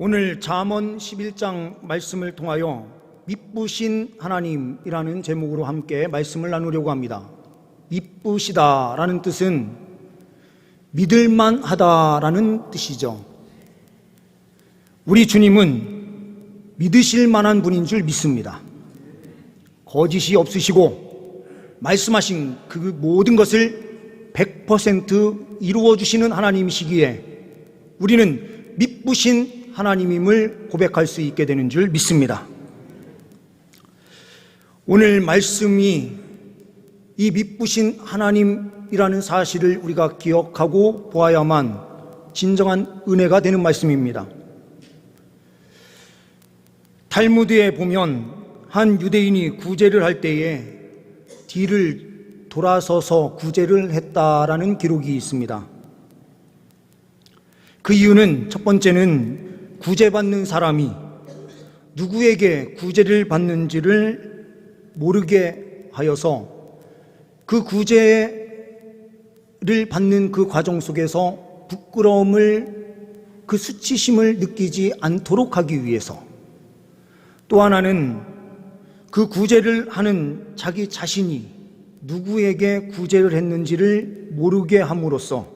오늘 잠언 11장 말씀을 통하여 미쁘신 하나님이라는 제목으로 함께 말씀을 나누려고 합니다. 미쁘시다라는 뜻은 믿을만하다라는 뜻이죠. 우리 주님은 믿으실 만한 분인 줄 믿습니다. 거짓이 없으시고 말씀하신 그 모든 것을 100% 이루어 주시는 하나님이시기에 우리는 미쁘신 하나님임을 고백할 수 있게 되는 줄 믿습니다. 오늘 말씀이 이 미쁘신 하나님이라는 사실을 우리가 기억하고 보아야만 진정한 은혜가 되는 말씀입니다. 탈무드에 보면 한 유대인이 구제를 할 때에 뒤를 돌아서서 구제를 했다라는 기록이 있습니다. 그 이유는 첫 번째는 구제받는 사람이 누구에게 구제를 받는지를 모르게 하여서 그 구제를 받는 그 과정 속에서 부끄러움을, 그 수치심을 느끼지 않도록 하기 위해서, 또 하나는 그 구제를 하는 자기 자신이 누구에게 구제를 했는지를 모르게 함으로써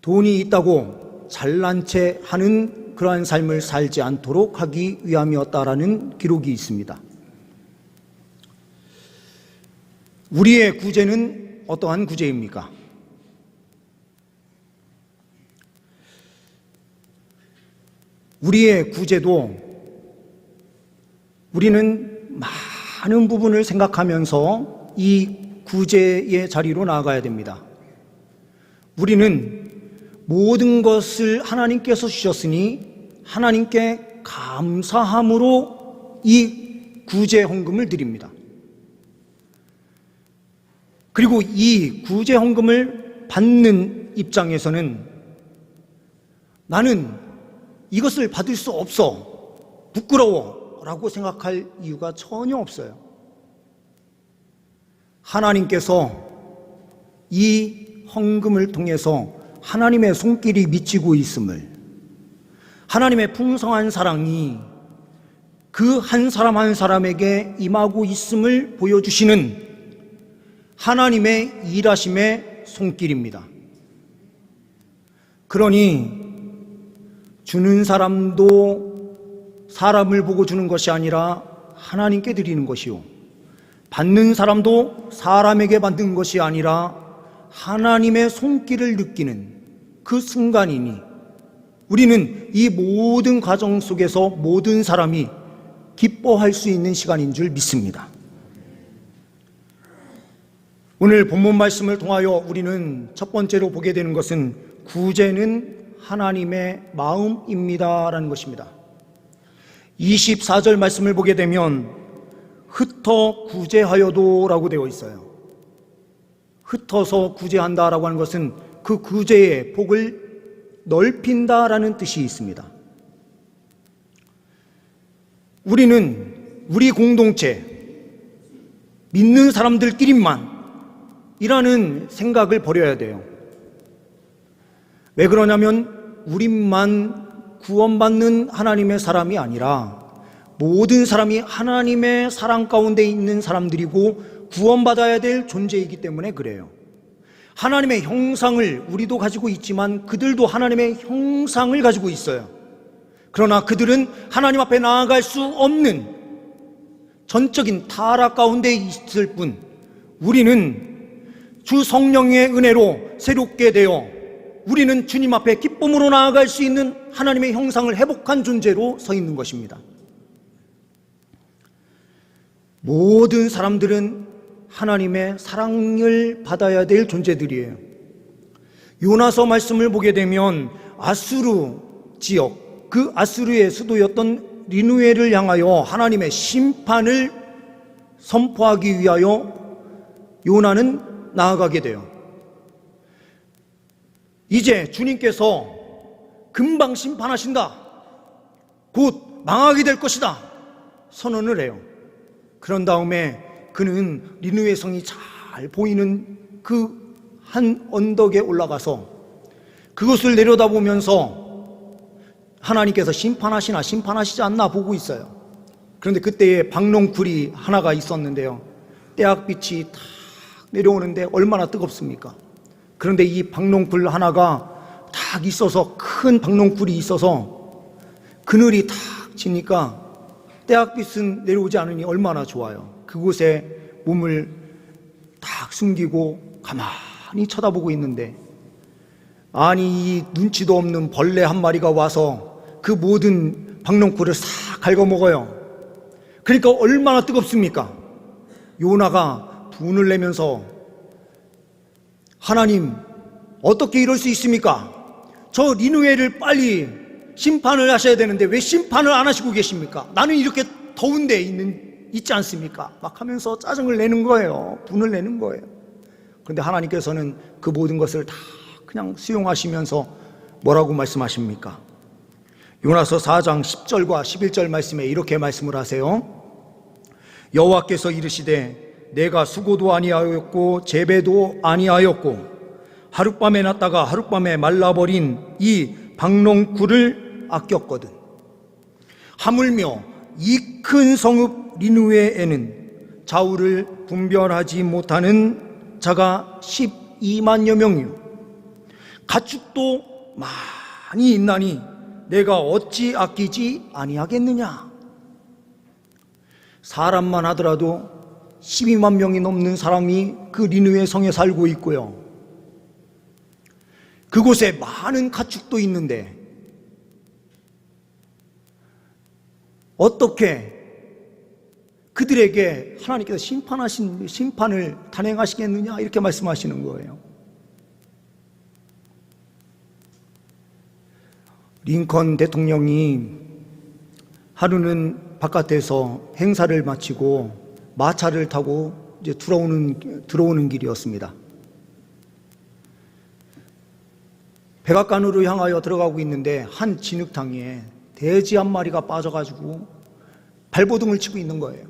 돈이 있다고 잘난 체 하는 그러한 삶을 살지 않도록 하기 위함이었다라는 기록이 있습니다. 우리의 구제는 어떠한 구제입니까? 우리의 구제도 우리는 많은 부분을 생각하면서 이 구제의 자리로 나아가야 됩니다. 우리는 모든 것을 하나님께서 주셨으니 하나님께 감사함으로 이 구제 헌금을 드립니다. 그리고 이 구제 헌금을 받는 입장에서는 나는 이것을 받을 수 없어, 부끄러워 라고 생각할 이유가 전혀 없어요. 하나님께서 이 헌금을 통해서 하나님의 손길이 미치고 있음을, 하나님의 풍성한 사랑이 그 한 사람 한 사람에게 임하고 있음을 보여주시는 하나님의 일하심의 손길입니다. 그러니 주는 사람도 사람을 보고 주는 것이 아니라 하나님께 드리는 것이요, 받는 사람도 사람에게 받는 것이 아니라 하나님의 손길을 느끼는 그 순간이니 우리는 이 모든 과정 속에서 모든 사람이 기뻐할 수 있는 시간인 줄 믿습니다. 오늘 본문 말씀을 통하여 우리는 첫 번째로 보게 되는 것은 구제는 하나님의 마음입니다라는 것입니다. 24절 말씀을 보게 되면 흩어 구제하여도 라고 되어 있어요. 흩어서 구제한다라고 하는 것은 그 구제의 폭을 넓힌다라는 뜻이 있습니다. 우리는 우리 공동체, 믿는 사람들끼리만 이라는 생각을 버려야 돼요. 왜 그러냐면 우리만 구원받는 하나님의 사람이 아니라 모든 사람이 하나님의 사랑 가운데 있는 사람들이고 구원받아야 될 존재이기 때문에 그래요. 하나님의 형상을 우리도 가지고 있지만 그들도 하나님의 형상을 가지고 있어요. 그러나 그들은 하나님 앞에 나아갈 수 없는 전적인 타락 가운데 있을 뿐, 우리는 주 성령의 은혜로 새롭게 되어 우리는 주님 앞에 기쁨으로 나아갈 수 있는 하나님의 형상을 회복한 존재로 서 있는 것입니다. 모든 사람들은 하나님의 사랑을 받아야 될 존재들이에요. 요나서 말씀을 보게 되면 아수르 지역, 그 아수르의 수도였던 니느웨를 향하여 하나님의 심판을 선포하기 위하여 요나는 나아가게 돼요. 이제 주님께서 금방 심판하신다, 곧 망하게 될 것이다 선언을 해요. 그런 다음에 그는 니느웨 성이 잘 보이는 그 한 언덕에 올라가서 그것을 내려다보면서 하나님께서 심판하시나 심판하시지 않나 보고 있어요. 그런데 그때에 박농쿨이 하나가 있었는데요, 태양빛이 탁 내려오는데 얼마나 뜨겁습니까? 그런데 이 박농쿨 하나가 탁 있어서, 큰 박농쿨이 있어서 그늘이 탁 지니까 태양빛은 내려오지 않으니 얼마나 좋아요. 그곳에 몸을 탁 숨기고 가만히 쳐다보고 있는데, 아니 이 눈치도 없는 벌레 한 마리가 와서 그 모든 박농쿨을 싹 갉아먹어요. 그러니까 얼마나 뜨겁습니까? 요나가 분을 내면서, 하나님 어떻게 이럴 수 있습니까? 저 니느웨를 빨리 심판을 하셔야 되는데 왜 심판을 안 하시고 계십니까? 나는 이렇게 더운데 있지 않습니까? 막 하면서 짜증을 내는 거예요. 분을 내는 거예요. 그런데 하나님께서는 그 모든 것을 다 그냥 수용하시면서 뭐라고 말씀하십니까? 요나서 4장 10절과 11절 말씀에 이렇게 말씀을 하세요. 여호와께서 이르시되 내가 수고도 아니하였고 재배도 아니하였고 하룻밤에 났다가 하룻밤에 말라버린 이 박농쿨을 아꼈거든. 하물며 이 큰 성읍 니느웨에는 좌우를 분별하지 못하는 자가 12만여 명이요 가축도 많이 있나니 내가 어찌 아끼지 아니하겠느냐. 사람만 하더라도 12만 명이 넘는 사람이 그 니느웨 성에 살고 있고요, 그곳에 많은 가축도 있는데 어떻게 그들에게 하나님께서 심판을 단행하시겠느냐, 이렇게 말씀하시는 거예요. 링컨 대통령이 하루는 바깥에서 행사를 마치고 마차를 타고 이제 들어오는 길이었습니다. 백악관으로 향하여 들어가고 있는데 한 진흙탕에 돼지 한 마리가 빠져가지고 발버둥을 치고 있는 거예요.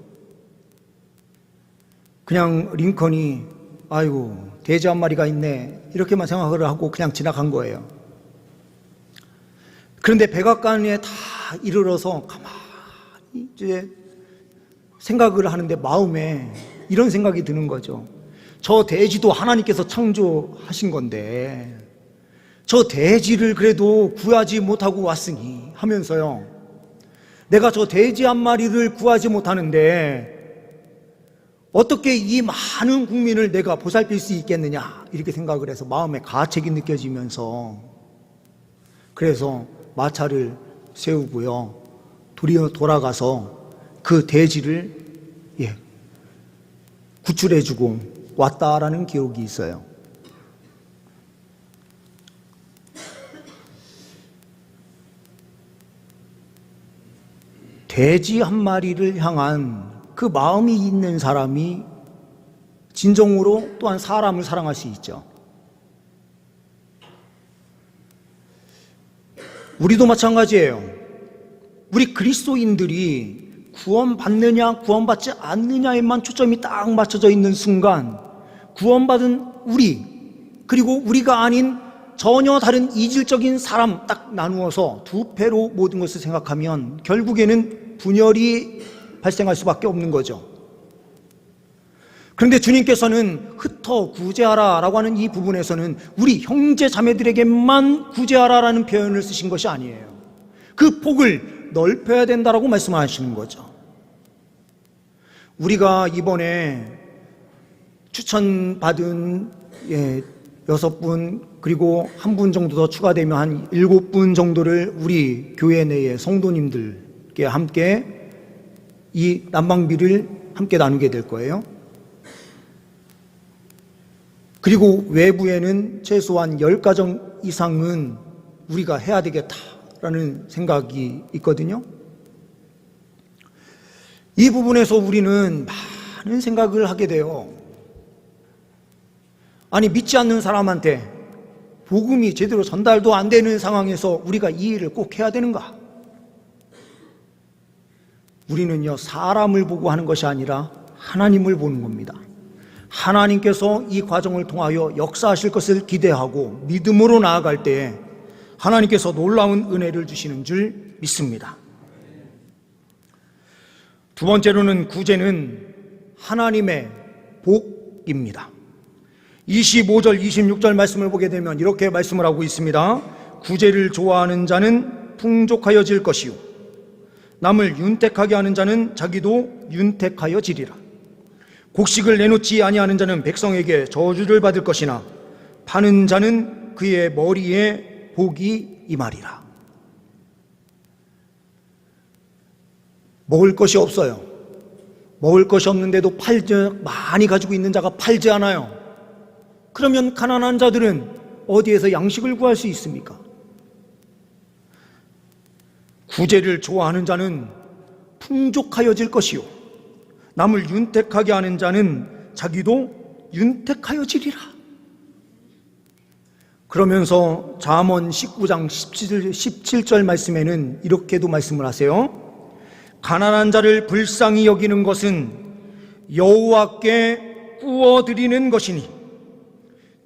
그냥 링컨이 아이고 돼지 한 마리가 있네 이렇게만 생각을 하고 그냥 지나간 거예요. 그런데 백악관에 다 이르러서 가만히 이제 생각을 하는데 마음에 이런 생각이 드는 거죠. 저 돼지도 하나님께서 창조하신 건데 저 돼지를 그래도 구하지 못하고 왔으니 하면서요, 내가 저 돼지 한 마리를 구하지 못하는데 어떻게 이 많은 국민을 내가 보살필 수 있겠느냐, 이렇게 생각을 해서 마음에 가책이 느껴지면서 그래서 마차를 세우고요, 돌아가서 그 돼지를 구출해주고 왔다라는 기록이 있어요. 돼지 한 마리를 향한 그 마음이 있는 사람이 진정으로 또한 사람을 사랑할 수 있죠. 우리도 마찬가지예요. 우리 그리스도인들이 구원받느냐 구원받지 않느냐에만 초점이 딱 맞춰져 있는 순간 구원받은 우리, 그리고 우리가 아닌 전혀 다른 이질적인 사람 딱 나누어서 두 패로 모든 것을 생각하면 결국에는 분열이 발생할 수밖에 없는 거죠. 그런데 주님께서는 흩어 구제하라 라고 하는 이 부분에서는 우리 형제 자매들에게만 구제하라라는 표현을 쓰신 것이 아니에요. 그 폭을 넓혀야 된다라고 말씀하시는 거죠. 우리가 이번에 추천받은 6분, 그리고 한 분 정도 더 추가되면 한 7분 정도를 우리 교회 내의 성도님들께 함께 이 난방비를 함께 나누게 될 거예요. 그리고 외부에는 최소한 10가정 이상은 우리가 해야 되겠다라는 생각이 있거든요. 이 부분에서 우리는 많은 생각을 하게 돼요. 아니, 믿지 않는 사람한테 복음이 제대로 전달도 안 되는 상황에서 우리가 이 일을 꼭 해야 되는가? 우리는요, 사람을 보고 하는 것이 아니라 하나님을 보는 겁니다. 하나님께서 이 과정을 통하여 역사하실 것을 기대하고 믿음으로 나아갈 때에 하나님께서 놀라운 은혜를 주시는 줄 믿습니다. 두 번째로는 구제는 하나님의 복입니다. 25절, 26절 말씀을 보게 되면 이렇게 말씀을 하고 있습니다. 구제를 좋아하는 자는 풍족하여질 것이요 남을 윤택하게 하는 자는 자기도 윤택하여지리라. 곡식을 내놓지 아니하는 자는 백성에게 저주를 받을 것이나 파는 자는 그의 머리에 복이 임하리라. 먹을 것이 없어요. 먹을 것이 없는데도 많이 가지고 있는 자가 팔지 않아요. 그러면 가난한 자들은 어디에서 양식을 구할 수 있습니까? 구제를 좋아하는 자는 풍족하여질 것이요 남을 윤택하게 하는 자는 자기도 윤택하여지리라. 그러면서 잠언 19장 17절 말씀에는 이렇게도 말씀을 하세요. 가난한 자를 불쌍히 여기는 것은 여호와께 구워드리는 것이니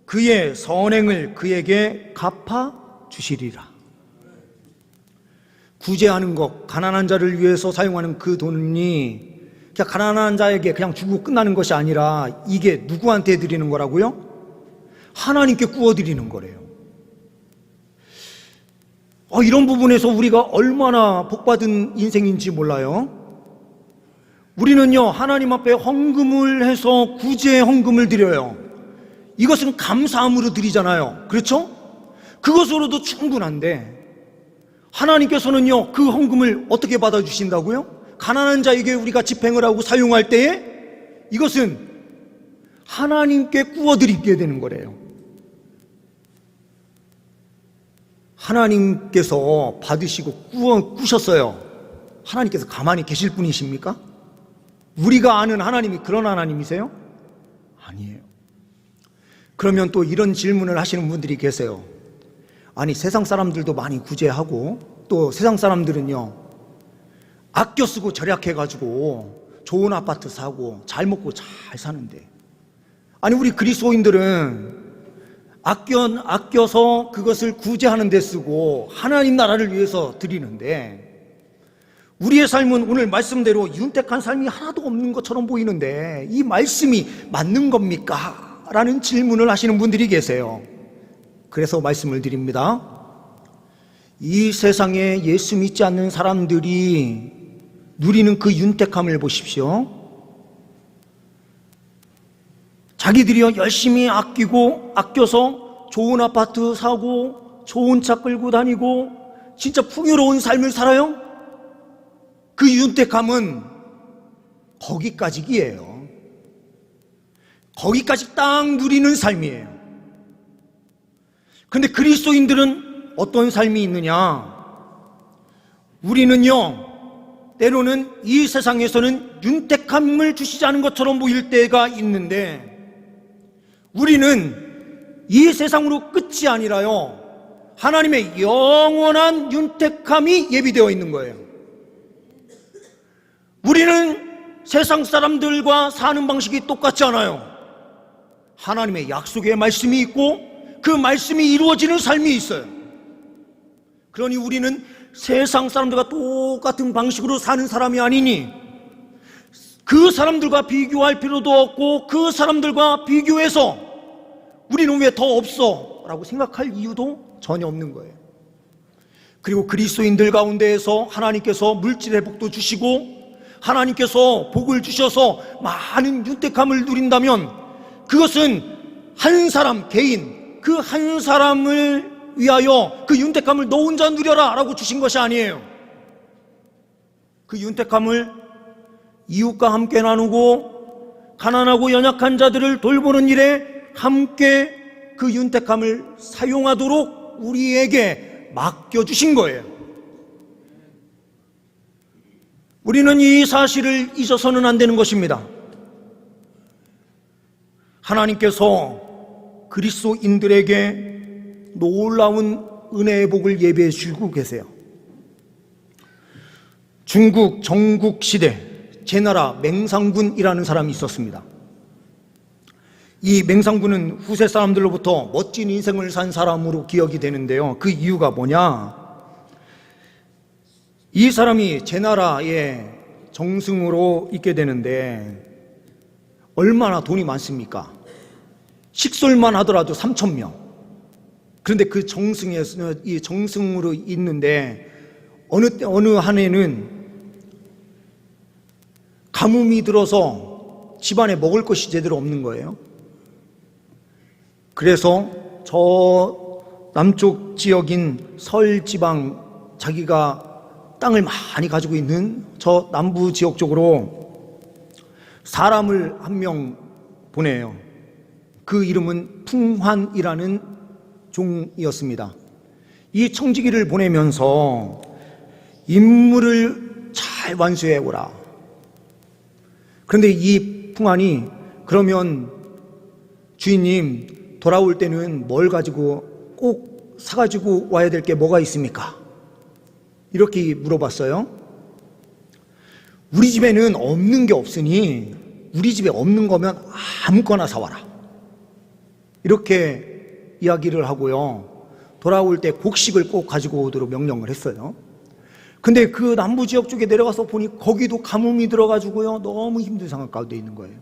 그의 선행을 그에게 갚아 주시리라. 구제하는 것, 가난한 자를 위해서 사용하는 그 돈이 그냥 가난한 자에게 그냥 주고 끝나는 것이 아니라 이게 누구한테 드리는 거라고요? 하나님께 구워드리는 거래요. 이런 부분에서 우리가 얼마나 복받은 인생인지 몰라요. 우리는요, 하나님 앞에 헌금을 해서 구제 헌금을 드려요. 이것은 감사함으로 드리잖아요. 그렇죠? 그것으로도 충분한데 하나님께서는요, 그 헌금을 어떻게 받아주신다고요? 가난한 자에게 우리가 집행을 하고 사용할 때에 이것은 하나님께 구워드리게 되는 거래요. 하나님께서 받으시고 꾸셨어요. 하나님께서 가만히 계실 분이십니까? 우리가 아는 하나님이 그런 하나님이세요? 아니에요. 그러면 또 이런 질문을 하시는 분들이 계세요. 아니, 세상 사람들도 많이 구제하고 또 세상 사람들은요, 아껴 쓰고 절약해가지고 좋은 아파트 사고 잘 먹고 잘 사는데, 아니 우리 그리스도인들은 아껴서 그것을 구제하는 데 쓰고 하나님 나라를 위해서 드리는데 우리의 삶은 오늘 말씀대로 윤택한 삶이 하나도 없는 것처럼 보이는데 이 말씀이 맞는 겁니까? 라는 질문을 하시는 분들이 계세요. 그래서 말씀을 드립니다. 이 세상에 예수 믿지 않는 사람들이 누리는 그 윤택함을 보십시오. 자기들이요, 열심히 아껴서 좋은 아파트 사고 좋은 차 끌고 다니고 진짜 풍요로운 삶을 살아요. 그 윤택함은 거기까지기예요. 거기까지 딱 누리는 삶이에요. 근데 그리스도인들은 어떤 삶이 있느냐? 우리는요, 때로는 이 세상에서는 윤택함을 주시지 않은 것처럼 보일 때가 있는데 우리는 이 세상으로 끝이 아니라요, 하나님의 영원한 윤택함이 예비되어 있는 거예요. 우리는 세상 사람들과 사는 방식이 똑같지 않아요. 하나님의 약속의 말씀이 있고 그 말씀이 이루어지는 삶이 있어요. 그러니 우리는 세상 사람들과 똑같은 방식으로 사는 사람이 아니니 그 사람들과 비교할 필요도 없고 그 사람들과 비교해서 우리는 왜 더 없어? 라고 생각할 이유도 전혀 없는 거예요. 그리고 그리스도인들 가운데에서 하나님께서 물질 회복도 주시고 하나님께서 복을 주셔서 많은 윤택함을 누린다면 그것은 한 사람 개인, 그 한 사람을 위하여 그 윤택함을 너 혼자 누려라 라고 주신 것이 아니에요. 그 윤택함을 이웃과 함께 나누고 가난하고 연약한 자들을 돌보는 일에 함께 그 윤택함을 사용하도록 우리에게 맡겨주신 거예요. 우리는 이 사실을 잊어서는 안 되는 것입니다. 하나님께서 그리스도인들에게 놀라운 은혜의 복을 예비해 주고 계세요. 중국 정국시대 제나라 맹상군이라는 사람이 있었습니다. 이 맹상군은 후세 사람들로부터 멋진 인생을 산 사람으로 기억이 되는데요. 그 이유가 뭐냐? 이 사람이 제 나라의 정승으로 있게 되는데 얼마나 돈이 많습니까? 식솔만 하더라도 3,000명. 그런데 그 이 정승으로 있는데 어느 한 해는 가뭄이 들어서 집안에 먹을 것이 제대로 없는 거예요. 그래서 저 남쪽 지역인 서울지방, 자기가 땅을 많이 가지고 있는 저 남부 지역 쪽으로 사람을 한 명 보내요. 그 이름은 풍환이라는 종이었습니다. 이 청지기를 보내면서 임무를 잘 완수해 오라. 그런데 이 풍환이 그러면 주인님 돌아올 때는 뭘 가지고 꼭 사가지고 와야 될 게 뭐가 있습니까? 이렇게 물어봤어요. 우리 집에는 없는 게 없으니 우리 집에 없는 거면 아무거나 사와라. 이렇게 이야기를 하고요. 돌아올 때 곡식을 꼭 가지고 오도록 명령을 했어요. 근데 그 남부 지역 쪽에 내려가서 보니 거기도 가뭄이 들어가지고요. 너무 힘든 상황 가운데 있는 거예요.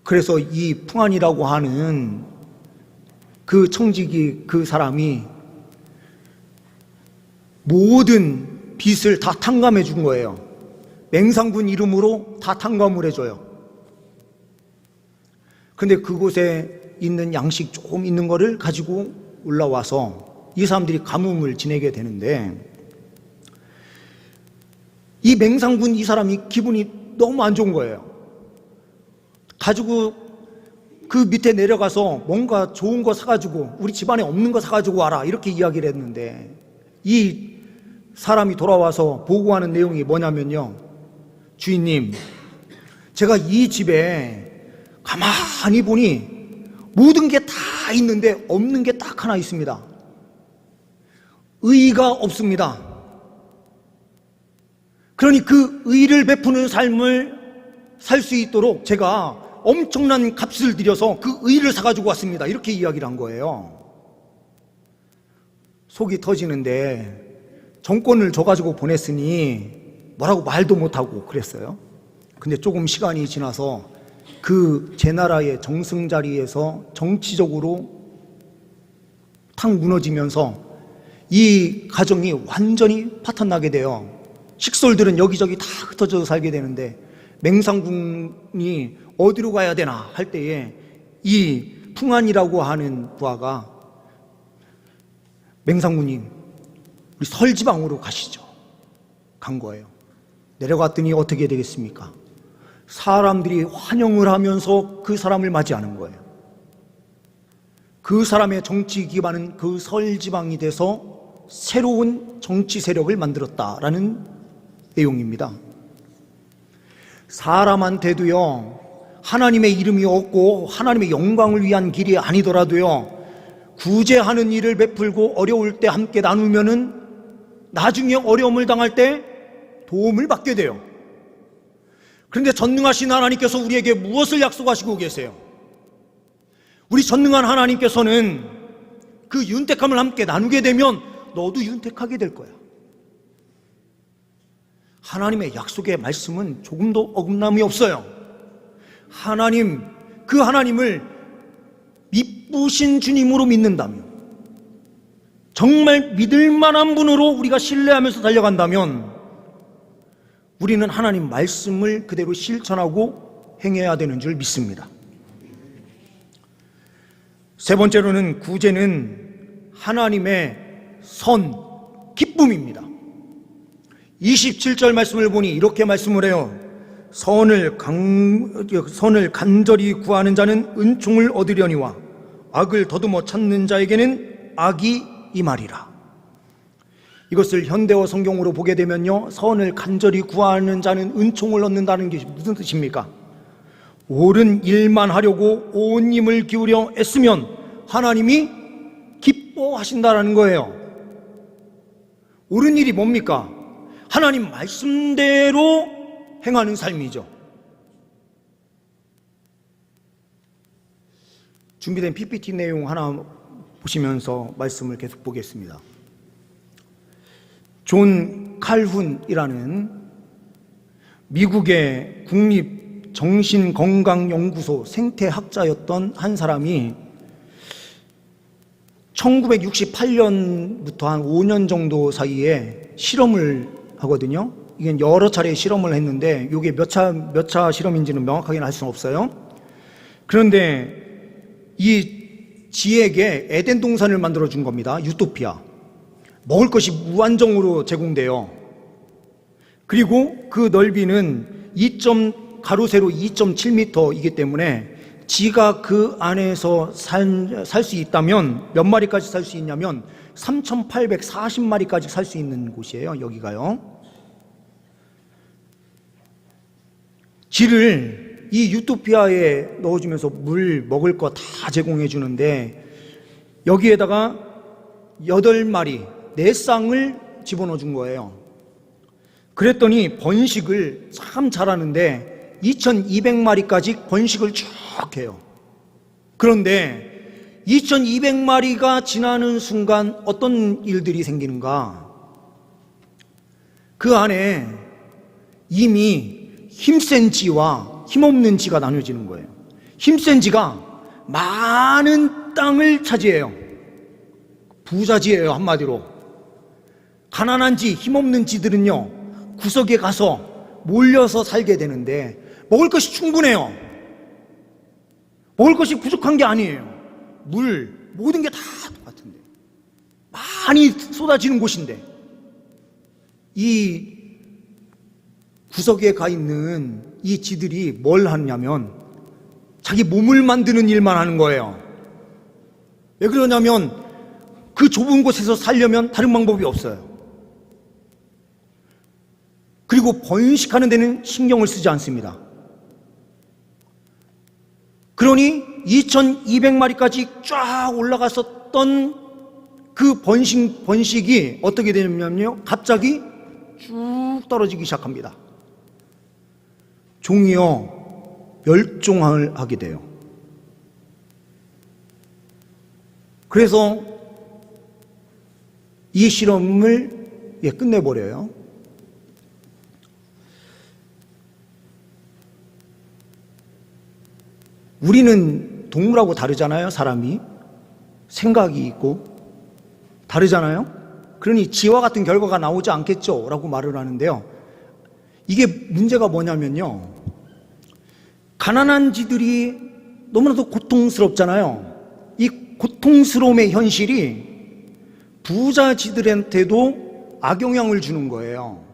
그래서 이 풍안이라고 하는 그 청지기 그 사람이 모든 빚을 다 탕감해 준 거예요. 맹상군 이름으로 다 탕감을 해줘요. 근데 그곳에 있는 양식 조금 있는 거를 가지고 올라와서 이 사람들이 가뭄을 지내게 되는데 이 맹상군 이 사람이 기분이 너무 안 좋은 거예요. 가지고 그 밑에 내려가서 뭔가 좋은 거 사가지고 우리 집안에 없는 거 사가지고 와라 이렇게 이야기를 했는데 이 사람이 돌아와서 보고하는 내용이 뭐냐면요. 주인님, 제가 이 집에 가만히 보니 모든 게 다 있는데 없는 게 딱 하나 있습니다. 의가 없습니다. 그러니 그 의를 베푸는 삶을 살 수 있도록 제가 엄청난 값을 들여서 그 의를 사가지고 왔습니다. 이렇게 이야기를 한 거예요. 속이 터지는데 정권을 줘가지고 보냈으니 뭐라고 말도 못하고 그랬어요. 근데 조금 시간이 지나서 그 제 나라의 정승 자리에서 정치적으로 탁 무너지면서 이 가정이 완전히 파탄나게 돼요. 식솔들은 여기저기 다 흩어져서 살게 되는데 맹상군이 어디로 가야 되나 할 때에 이 풍안이라고 하는 부하가 맹상군님 우리 설지방으로 가시죠. 간 거예요. 내려갔더니 어떻게 되겠습니까? 사람들이 환영을 하면서 그 사람을 맞이하는 거예요. 그 사람의 정치 기반은 그 설지방이 돼서 새로운 정치 세력을 만들었다라는 내용입니다. 사람한테도요, 하나님의 이름이 없고 하나님의 영광을 위한 길이 아니더라도요, 구제하는 일을 베풀고 어려울 때 함께 나누면은 나중에 어려움을 당할 때 도움을 받게 돼요. 그런데 전능하신 하나님께서 우리에게 무엇을 약속하시고 계세요? 우리 전능한 하나님께서는 그 윤택함을 함께 나누게 되면 너도 윤택하게 될 거야. 하나님의 약속의 말씀은 조금도 어긋남이 없어요. 하나님, 그 하나님을 미쁘신 주님으로 믿는다면, 정말 믿을 만한 분으로 우리가 신뢰하면서 달려간다면 우리는 하나님 말씀을 그대로 실천하고 행해야 되는 줄 믿습니다. 세 번째로는 구제는 하나님의 선, 기쁨입니다. 27절 말씀을 보니 이렇게 말씀을 해요. 선을 간절히 구하는 자는 은총을 얻으려니와 악을 더듬어 찾는 자에게는 악이 임하리라. 이것을 현대어 성경으로 보게 되면요, 선을 간절히 구하는 자는 은총을 얻는다는 게 무슨 뜻입니까? 옳은 일만 하려고 온 힘을 기울여 애쓰면 하나님이 기뻐하신다라는 거예요. 옳은 일이 뭡니까? 하나님 말씀대로 행하는 삶이죠. 준비된 PPT 내용 하나 보시면서 말씀을 계속 보겠습니다. 존 칼훈이라는 미국의 국립정신건강연구소 생태학자였던 한 사람이 1968년부터 한 5년 정도 사이에 실험을 하거든요. 이게 여러 차례 실험을 했는데 이게 몇 차 실험인지는 명확하게는 알 수는 없어요. 그런데 이 지에게 에덴 동산을 만들어 준 겁니다. 유토피아. 먹을 것이 무한정으로 제공돼요. 그리고 그 넓이는 가로 세로 2.7m이기 때문에 지가 그 안에서 살 수 있다면 몇 마리까지 살 수 있냐면 3,840마리까지 살 수 있는 곳이에요. 여기가요. 지를 이 유토피아에 넣어주면서 물, 먹을 거 다 제공해 주는데 여기에다가 8마리, 4쌍을 집어넣어 준 거예요. 그랬더니 번식을 참 잘하는데 2,200마리까지 번식을 쭉 해요. 그런데 2,200마리가 지나는 순간 어떤 일들이 생기는가? 그 안에 이미 힘센 지와 힘없는 지가 나눠지는 거예요. 힘센 지가 많은 땅을 차지해요. 부자지예요, 한마디로. 가난한 지, 힘없는 지들은요, 구석에 가서 몰려서 살게 되는데 먹을 것이 충분해요. 먹을 것이 부족한 게 아니에요. 물, 모든 게 다 똑같은데 많이 쏟아지는 곳인데 이 구석에 가 있는 이 지들이 뭘 하냐면 자기 몸을 만드는 일만 하는 거예요. 왜 그러냐면 그 좁은 곳에서 살려면 다른 방법이 없어요. 그리고 번식하는 데는 신경을 쓰지 않습니다. 그러니 2,200마리까지 쫙 올라갔었던 그 번식이 어떻게 되냐면요, 갑자기 쭉 떨어지기 시작합니다. 종이요, 멸종을 하게 돼요. 그래서 이 실험을 끝내버려요. 우리는 동물하고 다르잖아요. 사람이 생각이 있고 다르잖아요. 그러니 지와 같은 결과가 나오지 않겠죠 라고 말을 하는데요, 이게 문제가 뭐냐면요, 가난한 지들이 너무나도 고통스럽잖아요. 이 고통스러움의 현실이 부자지들한테도 악영향을 주는 거예요.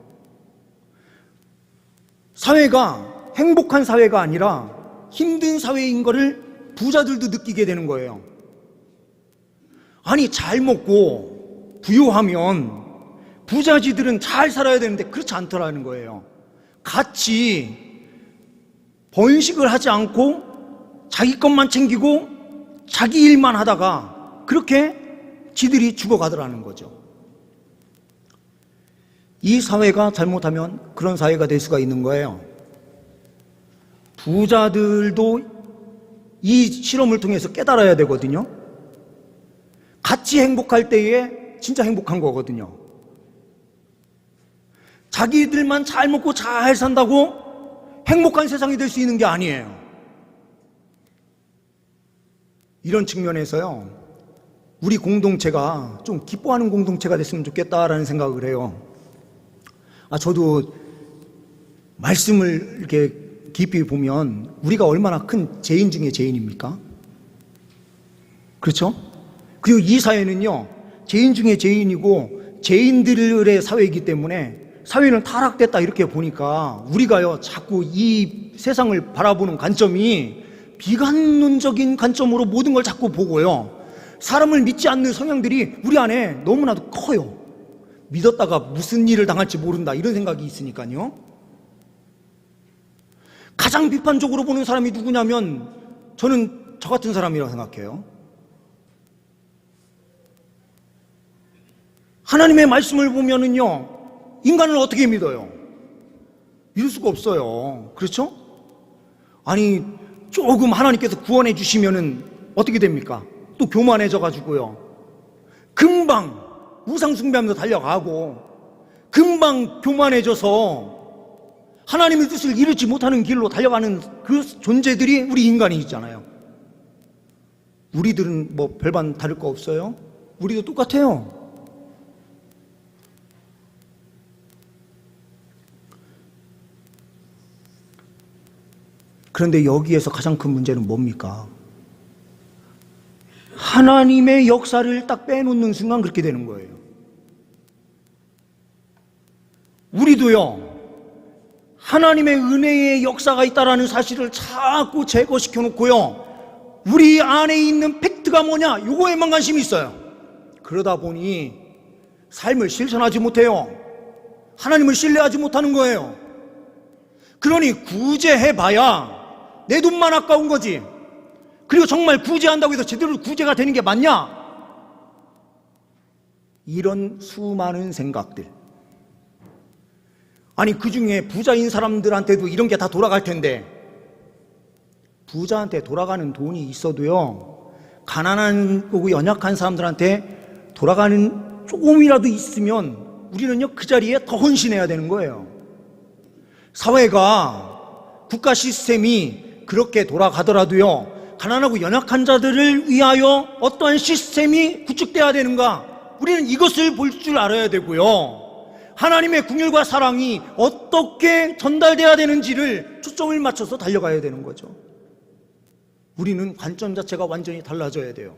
사회가 행복한 사회가 아니라 힘든 사회인 거를 부자들도 느끼게 되는 거예요. 아니, 잘 먹고 부유하면 부자지들은 잘 살아야 되는데 그렇지 않더라는 거예요. 같이 번식을 하지 않고 자기 것만 챙기고 자기 일만 하다가 그렇게 지들이 죽어가더라는 거죠. 이 사회가 잘못하면 그런 사회가 될 수가 있는 거예요. 부자들도 이 실험을 통해서 깨달아야 되거든요. 같이 행복할 때에 진짜 행복한 거거든요. 자기들만 잘 먹고 잘 산다고 행복한 세상이 될 수 있는 게 아니에요. 이런 측면에서요, 우리 공동체가 좀 기뻐하는 공동체가 됐으면 좋겠다라는 생각을 해요. 저도 말씀을 이렇게 깊이 보면 우리가 얼마나 큰 죄인 중에 죄인입니까? 그렇죠? 그리고 이 사회는요, 죄인 중에 죄인이고 죄인들의 사회이기 때문에 사회는 타락됐다 이렇게 보니까 우리가요, 자꾸 이 세상을 바라보는 관점이 비관론적인 관점으로 모든 걸 자꾸 보고요, 사람을 믿지 않는 성향들이 우리 안에 너무나도 커요. 믿었다가 무슨 일을 당할지 모른다 이런 생각이 있으니까요. 가장 비판적으로 보는 사람이 누구냐면 저는 저 같은 사람이라고 생각해요. 하나님의 말씀을 보면은요, 인간을 어떻게 믿어요? 믿을 수가 없어요. 그렇죠? 아니, 조금 하나님께서 구원해 주시면은 어떻게 됩니까? 또 교만해져 가지고요. 금방 우상숭배하면서 달려가고, 금방 교만해져서 하나님의 뜻을 이루지 못하는 길로 달려가는 그 존재들이 우리 인간이잖아요. 우리들은 뭐 별반 다를 거 없어요? 우리도 똑같아요. 그런데 여기에서 가장 큰 문제는 뭡니까? 하나님의 역사를 딱 빼놓는 순간 그렇게 되는 거예요. 우리도요, 하나님의 은혜의 역사가 있다는 사실을 자꾸 제거시켜 놓고요, 우리 안에 있는 팩트가 뭐냐, 요거에만 관심이 있어요. 그러다 보니 삶을 실천하지 못해요. 하나님을 신뢰하지 못하는 거예요. 그러니 구제해봐야 내 돈만 아까운 거지. 그리고 정말 구제한다고 해서 제대로 구제가 되는 게 맞냐? 이런 수많은 생각들. 아니, 그 중에 부자인 사람들한테도 이런 게 다 돌아갈 텐데, 부자한테 돌아가는 돈이 있어도요, 가난한 거고 연약한 사람들한테 돌아가는 조금이라도 있으면 우리는요, 그 자리에 더 헌신해야 되는 거예요. 사회가, 국가 시스템이 그렇게 돌아가더라도요, 가난하고 연약한 자들을 위하여 어떠한 시스템이 구축돼야 되는가, 우리는 이것을 볼 줄 알아야 되고요, 하나님의 긍휼과 사랑이 어떻게 전달돼야 되는지를 초점을 맞춰서 달려가야 되는 거죠. 우리는 관점 자체가 완전히 달라져야 돼요.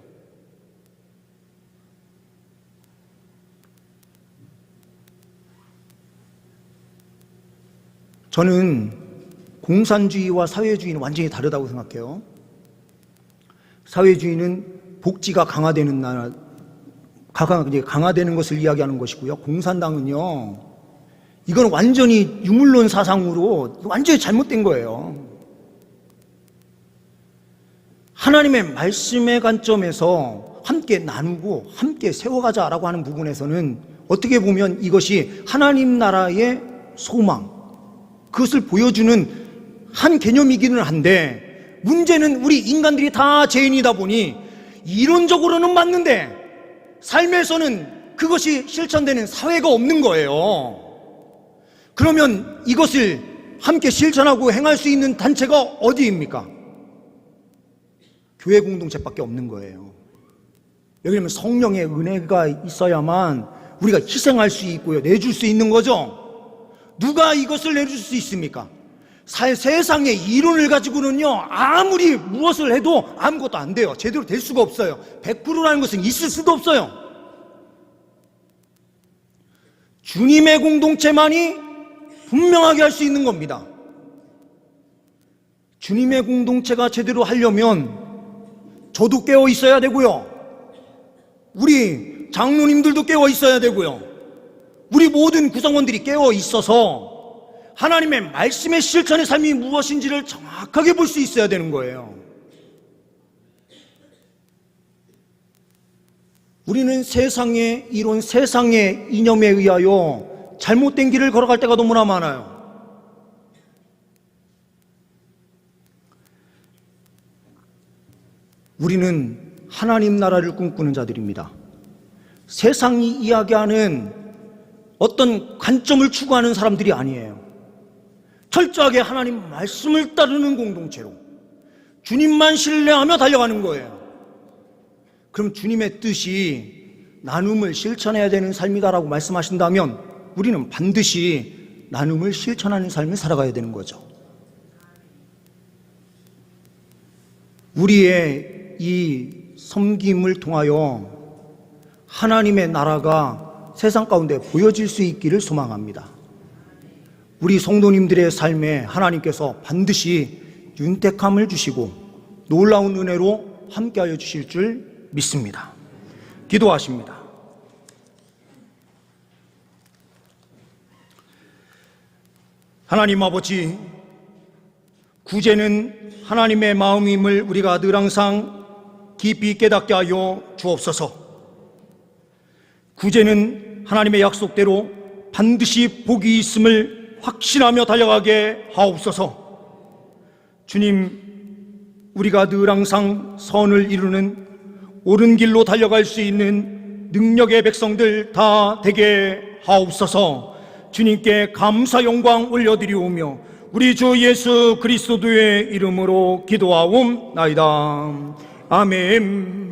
저는 공산주의와 사회주의는 완전히 다르다고 생각해요. 사회주의는 복지가 강화되는 나라, 강화되는 것을 이야기하는 것이고요. 공산당은요, 이건 완전히 유물론 사상으로 완전히 잘못된 거예요. 하나님의 말씀의 관점에서 함께 나누고 함께 세워가자라고 하는 부분에서는 어떻게 보면 이것이 하나님 나라의 소망, 그것을 보여주는 한 개념이기는 한데, 문제는 우리 인간들이 다 죄인이다 보니 이론적으로는 맞는데 삶에서는 그것이 실천되는 사회가 없는 거예요. 그러면 이것을 함께 실천하고 행할 수 있는 단체가 어디입니까? 교회 공동체밖에 없는 거예요. 왜냐하면 성령의 은혜가 있어야만 우리가 희생할 수 있고요, 내줄 수 있는 거죠. 누가 이것을 내줄 수 있습니까? 세상의 이론을 가지고는요, 아무리 무엇을 해도 아무것도 안 돼요. 제대로 될 수가 없어요. 100%라는 것은 있을 수도 없어요. 주님의 공동체만이 분명하게 할 수 있는 겁니다. 주님의 공동체가 제대로 하려면 저도 깨어 있어야 되고요, 우리 장로님들도 깨어 있어야 되고요, 우리 모든 구성원들이 깨어 있어서 하나님의 말씀의 실천의 삶이 무엇인지를 정확하게 볼 수 있어야 되는 거예요. 우리는 세상의 이론, 세상의 이념에 의하여 잘못된 길을 걸어갈 때가 너무나 많아요. 우리는 하나님 나라를 꿈꾸는 자들입니다. 세상이 이야기하는 어떤 관점을 추구하는 사람들이 아니에요. 철저하게 하나님 말씀을 따르는 공동체로 주님만 신뢰하며 달려가는 거예요. 그럼 주님의 뜻이 나눔을 실천해야 되는 삶이다라고 말씀하신다면 우리는 반드시 나눔을 실천하는 삶을 살아가야 되는 거죠. 우리의 이 섬김을 통하여 하나님의 나라가 세상 가운데 보여질 수 있기를 소망합니다. 우리 성도님들의 삶에 하나님께서 반드시 윤택함을 주시고 놀라운 은혜로 함께하여 주실 줄 믿습니다. 기도하십니다. 하나님 아버지, 구제는 하나님의 마음임을 우리가 늘 항상 깊이 깨닫게 하여 주옵소서. 구제는 하나님의 약속대로 반드시 복이 있음을 확신하며 달려가게 하옵소서. 주님, 우리가 늘 항상 선을 이루는 옳은 길로 달려갈 수 있는 능력의 백성들 다 되게 하옵소서. 주님께 감사 영광 올려드리오며 우리 주 예수 그리스도의 이름으로 기도하옵나이다. 아멘.